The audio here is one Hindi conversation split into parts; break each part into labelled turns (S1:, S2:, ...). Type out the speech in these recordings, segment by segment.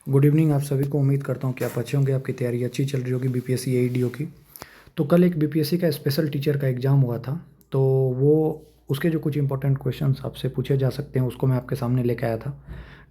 S1: गुड इवनिंग आप सभी को। उम्मीद करता हूँ कि आप अच्छे होंगे, आपकी तैयारी अच्छी चल रही होगी बीपीएससी एईडीओ की। तो कल एक बीपीएससी का स्पेशल टीचर का एग्ज़ाम हुआ था, तो वो उसके जो कुछ इंपॉर्टेंट क्वेश्चंस आपसे पूछे जा सकते हैं उसको मैं आपके सामने लेके आया था।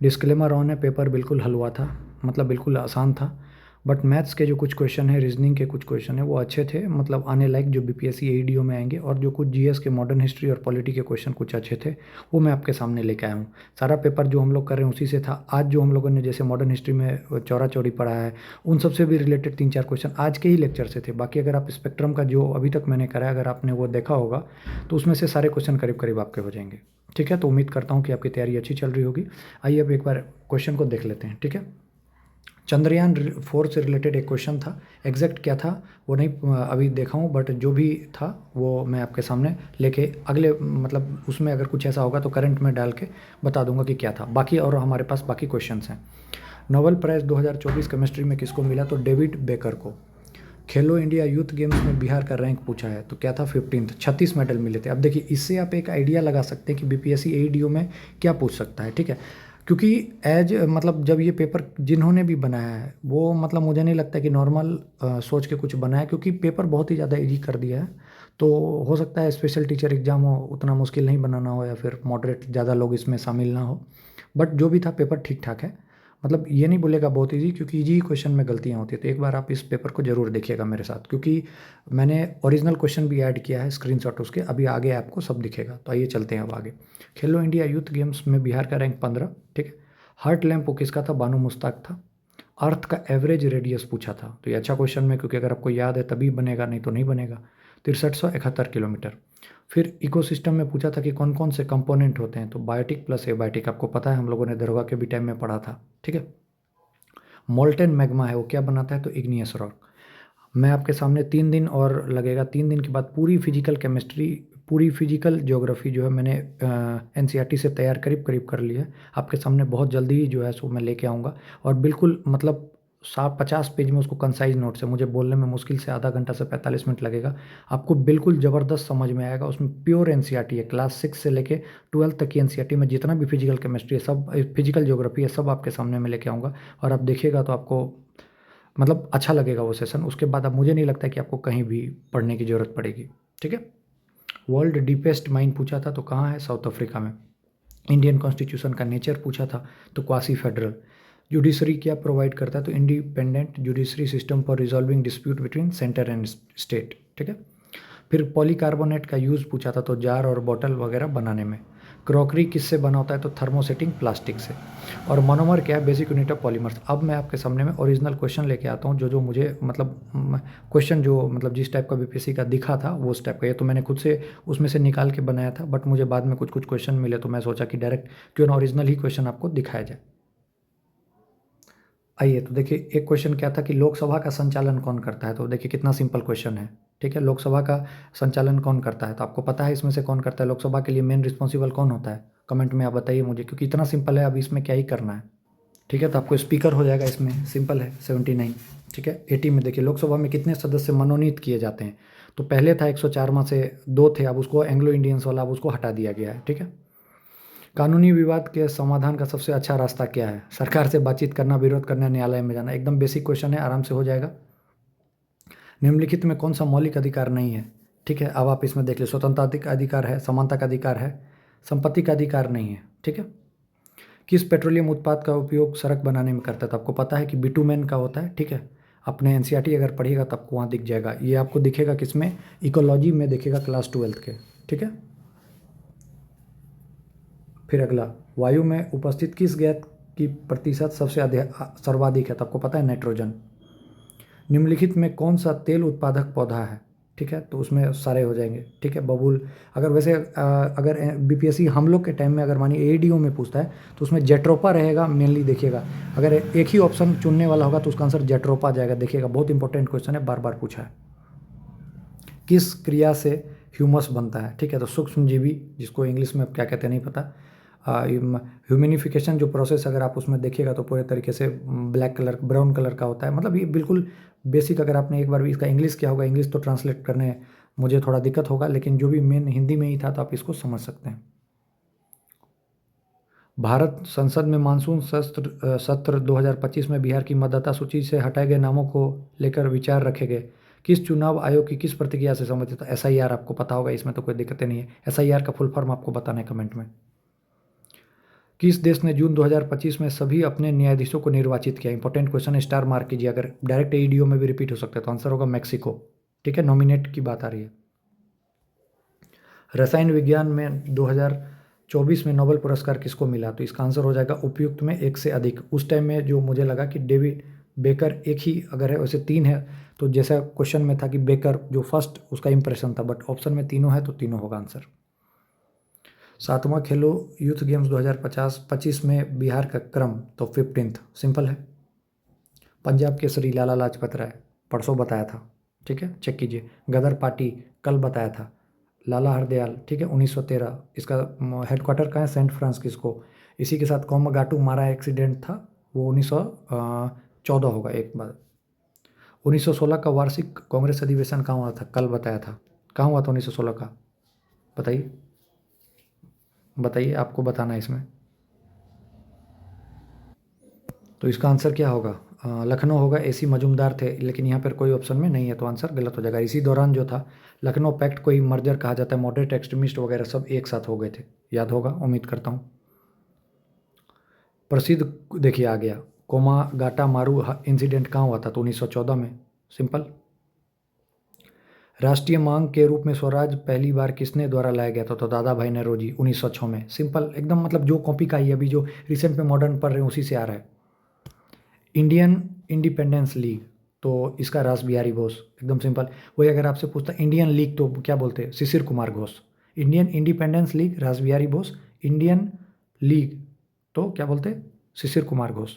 S1: डिस्क्लेमर ऑन है, पेपर बिल्कुल हलवा था, मतलब बिल्कुल आसान था। बट मैथ्स के जो कुछ क्वेश्चन है, रीजनिंग के कुछ क्वेश्चन है, वो अच्छे थे, मतलब आने लायक जो बीपीएससी एईडीओ में आएंगे। और जो कुछ जीएस के, मॉडर्न हिस्ट्री और पॉलिटी के क्वेश्चन कुछ अच्छे थे, वो मैं आपके सामने लेके आया हूँ। सारा पेपर जो हम लोग कर रहे हैं उसी से था। आज जो हम लोगों ने जैसे मॉडर्न हिस्ट्री में चौरा चौरी पढ़ा है, उन सबसे भी रिलेटेड 3-4 क्वेश्चन आज के ही लेक्चर से थे। बाकी अगर आप स्पेक्ट्रम का जो अभी तक मैंने करा है, अगर आपने वो देखा होगा, तो उसमें से सारे क्वेश्चन करीब करीब आपके हो जाएंगे। ठीक है, तो उम्मीद करता हूँ कि आपकी तैयारी अच्छी चल रही होगी। आइए अब एक बार क्वेश्चन को देख लेते हैं। ठीक है, चंद्रयान 4 से रिलेटेड एक क्वेश्चन था। एग्जैक्ट क्या था वो नहीं अभी देखा हूँ, बट जो भी था वो मैं आपके सामने लेके अगले, मतलब उसमें अगर कुछ ऐसा होगा तो करंट में डाल के बता दूंगा कि क्या था। बाकी और हमारे पास बाकी क्वेश्चंस हैं। नोबेल प्राइज़ 2024 केमिस्ट्री में किसको मिला? तो डेविड बेकर को। खेलो इंडिया यूथ गेम्स में बिहार का रैंक पूछा है, तो क्या था? 15th। 36 मेडल मिले थे। अब देखिए, इससे आप एक आइडिया लगा सकते हैं कि बीपीएससी एईडीओ में क्या पूछ सकता है। ठीक है, क्योंकि एज मतलब जब ये पेपर जिन्होंने भी बनाया है वो, मतलब मुझे नहीं लगता कि नॉर्मल सोच के कुछ बनाया है, क्योंकि पेपर बहुत ही ज़्यादा इजी कर दिया है। तो हो सकता है स्पेशल टीचर एग्ज़ाम हो, उतना मुश्किल नहीं बनाना हो, या फिर मॉडरेट ज़्यादा लोग इसमें शामिल ना हो। बट जो भी था, पेपर ठीक ठाक है। मतलब ये नहीं बोलेगा बहुत इजी, क्योंकि इजी क्वेश्चन में गलतियाँ होती है। तो एक बार आप इस पेपर को ज़रूर देखिएगा मेरे साथ, क्योंकि मैंने ओरिजिनल क्वेश्चन भी ऐड किया है, स्क्रीनशॉट उसके अभी आगे आपको सब दिखेगा। तो आइए चलते हैं अब आगे। खेलो इंडिया यूथ गेम्स में बिहार का रैंक 15। ठीक है, हार्ट लैम्प वो किसका था? बानू मुश्ताक था। अर्थ का एवरेज रेडियस पूछा था, तो ये अच्छा क्वेश्चन में, क्योंकि अगर आपको याद है तभी बनेगा, नहीं तो नहीं बनेगा। 6371 किलोमीटर। फिर इकोसिस्टम में पूछा था कि कौन कौन से कंपोनेंट होते हैं, तो बायोटिक प्लस एबायोटिक आपको पता है, हम लोगों ने दरोगा के भी टाइम में पढ़ा था। ठीक है, मोल्टेन मैग्मा है वो क्या बनाता है? तो इग्नियस रॉक। मैं आपके सामने 3 दिन और लगेगा, 3 दिन के बाद पूरी फिजिकल केमिस्ट्री, पूरी फिजिकल ज्योग्राफी जो है मैंने एनसीईआरटी से तैयार करीब करीब कर लिया है। आपके सामने बहुत जल्दी ही जो है सो मैं लेके आऊँगा। और बिल्कुल मतलब 50 पेज में उसको कंसाइज नोट्स है, मुझे बोलने में मुश्किल से आधा घंटा से 45 मिनट लगेगा। आपको बिल्कुल ज़बरदस्त समझ में आएगा। उसमें प्योर एनसीईआरटी है, क्लास 6 से लेके 12th तक की एनसीईआरटी में जितना भी फिजिकल केमिस्ट्री है, सब फिजिकल ज्योग्राफी है, सब आपके सामने मैं लेके आऊँगा। और आप देखिएगा तो आपको मतलब अच्छा लगेगा वो सेशन। उसके बाद अब मुझे नहीं लगता कि आपको कहीं भी पढ़ने की ज़रूरत पड़ेगी। ठीक है, वर्ल्ड डीपेस्ट माइन पूछा था, तो कहाँ है? साउथ अफ्रीका में। इंडियन कॉन्स्टिट्यूशन का नेचर पूछा था, तो क्वासी फेडरल। जुडिशरी क्या प्रोवाइड करता है? तो independent judiciary system for resolving dispute between centre and state. ठीक है, फिर पॉलीकार्बोनेट का यूज़ पूछा था, तो जार और बॉटल वगैरह बनाने में। क्रॉकरी किससे बना होता है? तो थर्मोसेटिंग प्लास्टिक से। और मोनोमर क्या है? Basic unit of polymers. अब मैं आपके सामने में ओरिजिनल क्वेश्चन लेके आता हूँ, जो जो मुझे मतलब क्वेश्चन जो मतलब जिस टाइप का बीपीएससी का दिखा था वो उस टाइप का। ये तो मैंने खुद से उसमें से निकाल के बनाया था, बट मुझे बाद में कुछ कुछ क्वेश्चन मिले, तो मैं सोचा कि डायरेक्ट क्यों ना ओरिजिनल ही क्वेश्चन आपको दिखाया जाए। आइए तो देखिए, एक क्वेश्चन क्या था कि लोकसभा का संचालन कौन करता है? तो देखिए कितना सिंपल क्वेश्चन है। ठीक है, लोकसभा का संचालन कौन करता है? तो आपको पता है इसमें से कौन करता है? लोकसभा के लिए मेन रिस्पॉन्सिबल कौन होता है? कमेंट में आप बताइए मुझे, क्योंकि इतना सिंपल है, अब इसमें क्या ही करना है। ठीक है, तो आपको स्पीकर हो जाएगा, इसमें सिंपल है 79। ठीक है, 80 में देखिए लोकसभा में कितने सदस्य मनोनीत किए जाते हैं? तो पहले था 104 में से 2 थे, अब उसको एंग्लो इंडियंस वाला अब उसको हटा दिया गया है। ठीक है, कानूनी विवाद के समाधान का सबसे अच्छा रास्ता क्या है? सरकार से बातचीत करना, विरोध करना, न्यायालय में जाना। एकदम बेसिक क्वेश्चन है, आराम से हो जाएगा। निम्नलिखित में कौन सा मौलिक अधिकार नहीं है? ठीक है, अब आप इसमें देख लीजिए, स्वतंत्रता का अधिकार है, समानता का अधिकार है, संपत्ति का अधिकार नहीं है। ठीक है, किस पेट्रोलियम उत्पाद का उपयोग सड़क बनाने में करता है? तो आपको पता है कि बिटुमेन का होता है। ठीक है, अपने एनसीईआरटी अगर पढ़िएगा तो आपको वहाँ दिख जाएगा। ये आपको दिखेगा किसमें? इकोलॉजी में दिखेगा, क्लास 12th के। ठीक है, फिर अगला, वायु में उपस्थित किस गैस की प्रतिशत सबसे अधिक सर्वाधिक है? तो आपको पता है नाइट्रोजन। निम्नलिखित में कौन सा तेल उत्पादक पौधा है? ठीक है, तो उसमें सारे हो जाएंगे। ठीक है, बबूल। अगर वैसे अगर बीपीएससी हम लोग के टाइम में अगर मानिए एईडीओ में पूछता है, तो उसमें जेट्रोपा रहेगा मेनली। देखिएगा, अगर एक ही ऑप्शन चुनने वाला होगा तो उसका आंसर जेट्रोपा जाएगा। देखिएगा, बहुत इंपॉर्टेंट क्वेश्चन है, बार बार पूछा है। किस क्रिया से ह्यूमस बनता है? ठीक है, तो सूक्ष्म जीवी, जिसको इंग्लिश में अब क्या कहते हैं नहीं पता, ह्यूमिनिफिकेशन जो प्रोसेस अगर आप उसमें देखिएगा तो पूरे तरीके से ब्लैक कलर, ब्राउन कलर का होता है। मतलब ये बिल्कुल बेसिक, अगर आपने एक बार भी इसका इंग्लिश क्या होगा, इंग्लिश तो ट्रांसलेट करने मुझे थोड़ा दिक्कत होगा, लेकिन जो भी मेन हिंदी में ही था तो आप इसको समझ सकते हैं। भारत संसद में मानसून सत्र 2025 में बिहार की मतदाता सूची से हटाए गए नामों को लेकर विचार रखे गए। किस चुनाव आयोग की किस प्रतिक्रिया से संबंधित? SIR आपको पता होगा, इसमें तो कोई दिक्कतें नहीं है। SIR का फुल फॉर्म आपको बताना है कमेंट में। किस देश ने जून 2025 में सभी अपने न्यायाधीशों को निर्वाचित किया? इंपॉर्टेंट क्वेश्चन है, स्टार मार्क कीजिए, अगर डायरेक्ट AEDO में भी रिपीट हो सकता है तो आंसर होगा मैक्सिको। ठीक है, नॉमिनेट की बात आ रही है। रसायन विज्ञान में 2024 में नोबेल पुरस्कार किसको मिला? तो इसका आंसर हो जाएगा उपयुक्त में एक से अधिक। उस टाइम में जो मुझे लगा कि डेविड बेकर एक ही अगर है, वैसे तीन है, तो जैसा क्वेश्चन में था कि बेकर जो फर्स्ट उसका इंप्रेशन था, बट ऑप्शन में तीनों है तो तीनों होगा आंसर। 7वां खेलो यूथ गेम्स 2025 में बिहार का क्रम, तो 15th, सिंपल है। पंजाब केसरी लाला लाजपत राय, परसों बताया था, ठीक है, चेक कीजिए। गदर पार्टी कल बताया था, लाला हरदयाल, ठीक है, 1913। इसका हेडक्वार्टर कहाँ है? San Francisco. इसी के साथ कोमागाटू मारा एक्सीडेंट था, वो 1914 होगा एक बार। 1916 का वार्षिक कांग्रेस अधिवेशन कहाँ हुआ था? कल बताया था। कहाँ हुआ था 1916 का? बताइए बताइए, आपको बताना है इसमें। तो इसका आंसर क्या होगा? लखनऊ होगा। AC मजूमदार थे, लेकिन यहाँ पर कोई ऑप्शन में नहीं है, तो आंसर गलत हो जाएगा। इसी दौरान जो था लखनऊ पैक्ट को ही मर्जर कहा जाता है, मॉडरेट एक्सट्रीमिस्ट वगैरह सब एक साथ हो गए थे, याद होगा, उम्मीद करता हूँ। प्रसिद्ध, देखिए आ गया, कोमागाटा मारू इंसिडेंट कहाँ हुआ था? तो 1914 में, सिंपल। राष्ट्रीय मांग के रूप में स्वराज पहली बार किसने द्वारा लाया गया था? तो दादा भाई नौरोजी, 1906 में, सिंपल एकदम, मतलब जो कॉपी का ही अभी जो रिसेंट में मॉडर्न पढ़ रहे हैं उसी से आ रहा है। इंडियन इंडिपेंडेंस लीग, तो इसका रास बिहारी बोस, एकदम सिंपल। वही अगर आपसे पूछता इंडियन लीग तो क्या बोलते हैं? Shishir Kumar Ghosh. Indian independence league Ras Bihari Bose, Indian league तो क्या बोलते हैं? शिशिर कुमार घोष।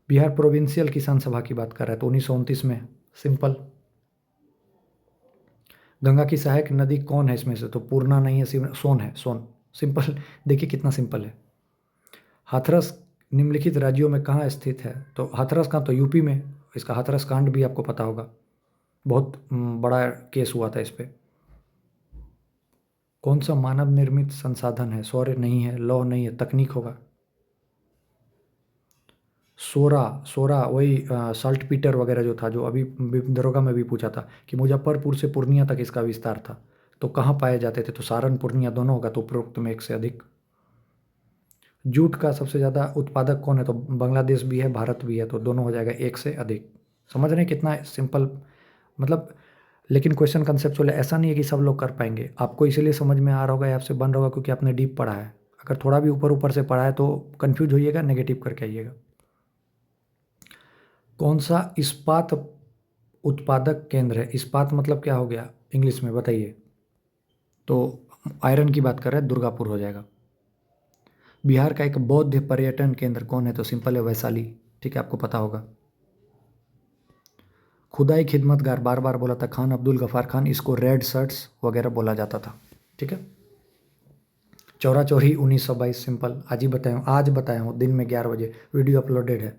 S1: बिहार प्रोविंशियल किसान सभा की बात कर रहा है, तो 1929 में, सिंपल। गंगा की सहायक नदी कौन है इसमें से? तो पूर्णा नहीं है, सोन है, सोन, सिंपल। देखिए कितना सिंपल है। हाथरस निम्नलिखित राज्यों में कहाँ स्थित है? तो हाथरस कहाँ? तो यूपी में। इसका हाथरस कांड भी आपको पता होगा, बहुत बड़ा केस हुआ था इस पर। कौन सा मानव निर्मित संसाधन है? सौर्य नहीं है, लौह नहीं है, तकनीक होगा। सोरा, सोरा वही साल्ट पीटर वगैरह जो था, जो अभी दरोगा में भी पूछा था कि मुजफ्फरपुर से पूर्णिया तक इसका विस्तार था, तो कहाँ पाए जाते थे? तो सारण पूर्णिया दोनों होगा, तो उपरोक्त में एक से अधिक। जूट का सबसे ज़्यादा उत्पादक कौन है? तो बांग्लादेश भी है, भारत भी है, तो दोनों हो जाएगा एक से अधिक। समझ रहे हैं कितना सिंपल, मतलब। लेकिन क्वेश्चन कंसेप्चुअल है, ऐसा नहीं है कि सब लोग कर पाएंगे। आपको इसीलिए समझ में आ रहा होगा, आपसे बन रहा होगा क्योंकि आपने डीप पढ़ा है। अगर थोड़ा भी ऊपर ऊपर से पढ़ा है तो कन्फ्यूज होइएगा, नेगेटिव करके आइएगा। कौन सा इस्पात उत्पादक केंद्र है? इस्पात मतलब क्या हो गया इंग्लिश में, बताइए। तो आयरन की बात कर रहे हैं, दुर्गापुर हो जाएगा। बिहार का एक बौद्ध पर्यटन केंद्र कौन है? तो सिंपल है, वैशाली, ठीक है, आपको पता होगा। खुदाई खिदमतगार, बार बार बोला था, खान अब्दुल गफ्फार खान, इसको रेड शर्ट्स वगैरह बोला जाता था, ठीक है। चौरा चौरी 1922, सिंपल, आज बताया हूँ दिन में 11 बजे, वीडियो अपलोडेड है।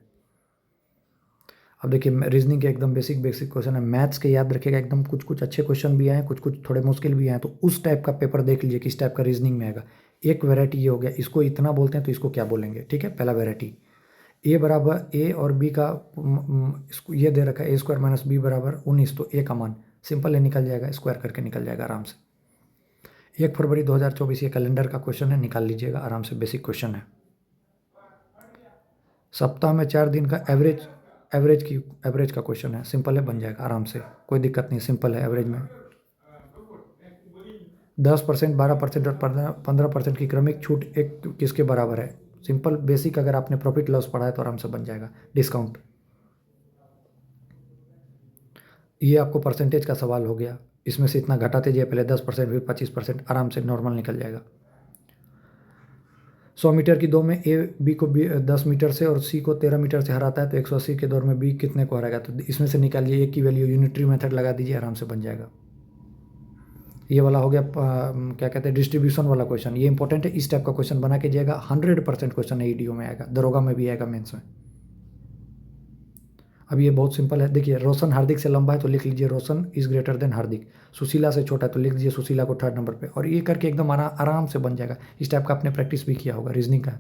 S1: अब देखिए रीजनिंग के एकदम बेसिक बेसिक क्वेश्चन है, मैथ्स के याद रखिएगा एकदम, कुछ कुछ अच्छे क्वेश्चन भी आए, कुछ कुछ थोड़े मुश्किल भी आए, तो उस टाइप का पेपर देख लीजिए किस टाइप का रीजनिंग में आएगा। एक वैरायटी ये हो गया, इसको इतना बोलते हैं तो इसको क्या बोलेंगे, ठीक है। पहला वैरायटी, ए बराबर ए और बी का इसको ये दे रखा है, A² माइनस बी बराबर 19, तो ए का मान सिंपल है, निकल जाएगा, स्क्वायर करके निकल जाएगा आराम से। 1 फरवरी 2024 ये कैलेंडर का क्वेश्चन है, निकाल लीजिएगा आराम से, बेसिक क्वेश्चन है। सप्ताह में 4 दिन का एवरेज का क्वेश्चन है, सिंपल है, बन जाएगा आराम से, कोई दिक्कत नहीं, सिंपल है। एवरेज में 10%, 12% और 15% की क्रमिक छूट एक किसके बराबर है? सिंपल बेसिक, अगर आपने प्रॉफिट लॉस पढ़ा है तो आराम से बन जाएगा। डिस्काउंट, ये आपको परसेंटेज का सवाल हो गया, इसमें से इतना घटाते जाइए, पहले 10%, फिर 25%, आराम से नॉर्मल निकल जाएगा। 100 मीटर की दौड़ में ए बी को 10 मीटर से और सी को 13 मीटर से हराता है, तो 180 के दौड़ में बी कितने को हराएगा? तो इसमें से निकालिए, ए की वैल्यू, यूनिटरी मेथड लगा दीजिए, आराम से बन जाएगा। ये वाला हो गया क्या कहते हैं, डिस्ट्रीब्यूशन वाला क्वेश्चन, ये इंपॉर्टेंट है, इस टाइप का क्वेश्चन बना के जाएगा, 100% क्वेश्चन AEDO में आएगा, दरोगा में भी आएगा, मेंस में। अब ये बहुत सिंपल है, देखिए रोशन हार्दिक से लंबा है तो लिख लीजिए रोशन इज़ ग्रेटर देन हार्दिक। सुशीला से छोटा है तो लिख लीजिए सुशीला को थर्ड नंबर पे, और ये करके एकदम आराम से बन जाएगा। इस टाइप का आपने प्रैक्टिस भी किया होगा रीजनिंग का।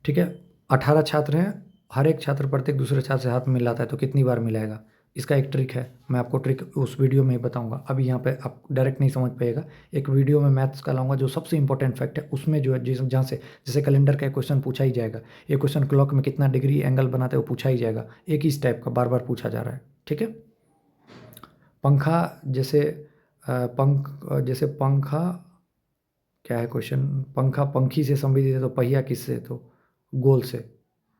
S1: ठीक है, 18 छात्र हैं, हर एक छात्र प्रत्येक दूसरे छात्र से हाथ मिलाता है तो कितनी बार मिलाएगा। इसका एक ट्रिक है, मैं आपको ट्रिक उस वीडियो में ही बताऊंगा, अभी यहाँ पे आप डायरेक्ट नहीं समझ पाइएगा। एक वीडियो में मैथ्स का लाऊंगा जो सबसे इंपॉर्टेंट फैक्ट है, उसमें जो है जहाँ से जैसे कैलेंडर का एक क्वेश्चन पूछा ही जाएगा, ये क्वेश्चन क्लॉक में कितना डिग्री एंगल बनाते हैं वो पूछा ही जाएगा, एक ही इस टाइप का बार बार पूछा जा रहा है। ठीक है, पंखा जैसे जैसे पंखा क्या है क्वेश्चन, पंखा पंखी से संबंधित है तो पहिया किससे, तो गोल से।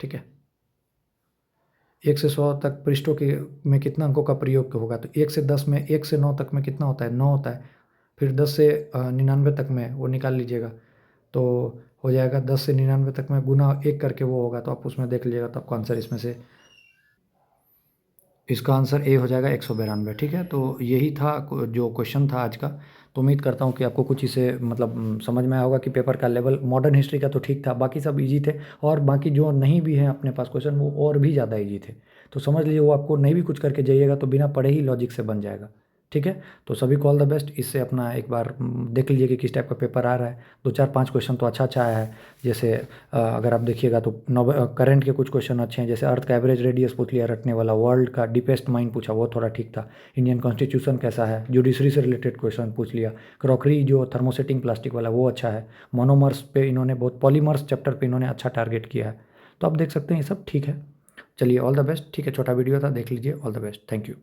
S1: ठीक है, 1 से 100 तक पृष्ठों के में कितना अंकों का प्रयोग होगा, तो 1 से 10 में, 1 से 9 तक में कितना होता है, 9 होता है। फिर 10 से 99 तक में वो निकाल लीजिएगा तो हो जाएगा 10 से 99 तक में गुना 1 करके वो होगा, तो आप उसमें देख लीजिएगा तो आपका आंसर इसमें से, इसका आंसर ए हो जाएगा 192। ठीक है, तो यही था जो क्वेश्चन था आज का। तो उम्मीद करता हूँ कि आपको कुछ इसे मतलब समझ में आया होगा कि पेपर का लेवल मॉडर्न हिस्ट्री का तो ठीक था, बाकी सब इजी थे, और बाकी जो नहीं भी हैं अपने पास क्वेश्चन वो और भी ज़्यादा इजी थे। तो समझ लीजिए वो आपको नहीं भी कुछ करके जाइएगा तो बिना पढ़े ही लॉजिक से बन जाएगा। ठीक है, तो सभी को ऑल द बेस्ट। इससे अपना एक बार देख लीजिए कि किस टाइप का पेपर आ रहा है। 2 4 5 क्वेश्चन तो अच्छा आया है। जैसे अगर आप देखिएगा तो करंट के कुछ क्वेश्चन अच्छे हैं, जैसे अर्थ का एवरेज रेडियस पूछ लिया रटने वाला, वर्ल्ड का डीपेस्ट माइन पूछा वो थोड़ा ठीक था, इंडियन कॉन्स्टिट्यूशन कैसा है, जुडिशरी से रिलेटेड क्वेश्चन पूछ लिया, क्रॉकरी जो थर्मोसेटिंग प्लास्टिक वाला वो अच्छा है, मोनोमर्स पे इन्होंने बहुत, पॉलीमर्स चैप्टर पे इन्होंने अच्छा टारगेट किया है। तो आप देख सकते हैं ये सब ठीक है। चलिए ऑल द बेस्ट। ठीक है, छोटा वीडियो था, देख लीजिए। All the best, thank you.